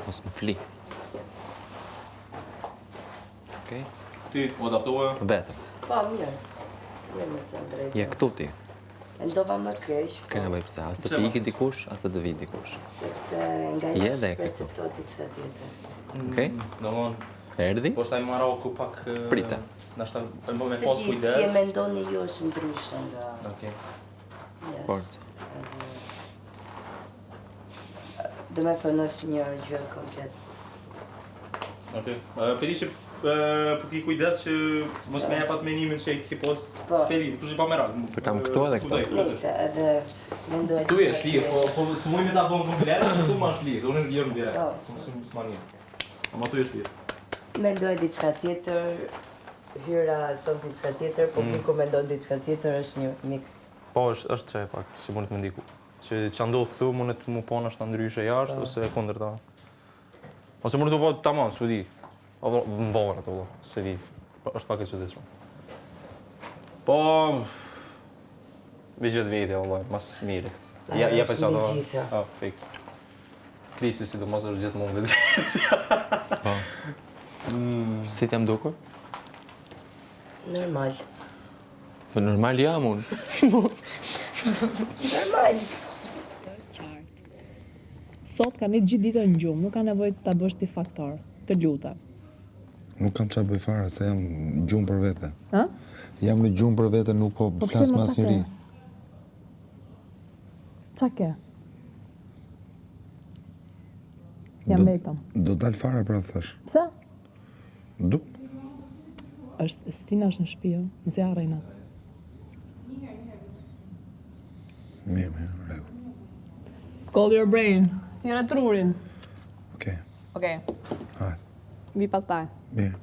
Mos më fli. Okej? Ti, u adaptove? Vetëm. Pa, mirë. Mirë me thënë drejtë. Je këtu ti. Mendova më keq, S'ke nevojë pse. As të ikë dikush, as të vi dikush. sepse nga Je jashtë dhe këtu. perceptohet diçka tjetër. Okej? Domthon, Erdhi? po shtaj Maroku pak Prite. Nashta me Se pas di, kujdes. si e mendoni ju është ndryshe nga Okej. jashtë. Forca. Do me thënë është një gjë komplet. Okej. Pedi që po ki kujdes që mos më jep atë menimin që i ke pas. Po. Pedi, kush i pa merak. Se kam këtu edhe këtu. Nëse edhe mendoj Tu je lirë, po s'muj me ta bën komplet, tu më është lirë, unë lirë direkt. Po. S'ma një. Ama tu je lirë. mendoj diçka tjetër, hyra shoh diçka tjetër, publiku mendon diçka tjetër, është një mix. Po, është çaj pak, që mund të më ndiku. Që ç'a ndodh këtu mund të më pona është ndryshe jashtë ose kundërta. Ose mund të po tamam, s'u di. Apo më vjen ato, se di. Po është pak e çuditshme. Po me gjithë vete, valla, mas mire. Ja pa është çfarë. mbi gjitha. Ah, fix. Krisi sidomos është gjithmonë vetë. Po. Si t'jam dukur? Normal. Po normal jam unë. Normal. Sot ka një gjithë ditën në gjumë, nuk ka nevojë ta bësh ti faktor. Të lutem. Nuk kam çfarë bëj fare, se jam gjumë për vete. Ha? Jam në gjumë për vete, nuk po pse flas më me qa asnjëri. ke? Qa ke? Jam vetëm. Do dal fare pra thash. Pse? Du. Stina është në shtëpi, nëse ja rrejnat. Mirë, rregull. Call your brain. Thire trurin. Okej. Okej. Hajde. Vi pastaj. Mirë.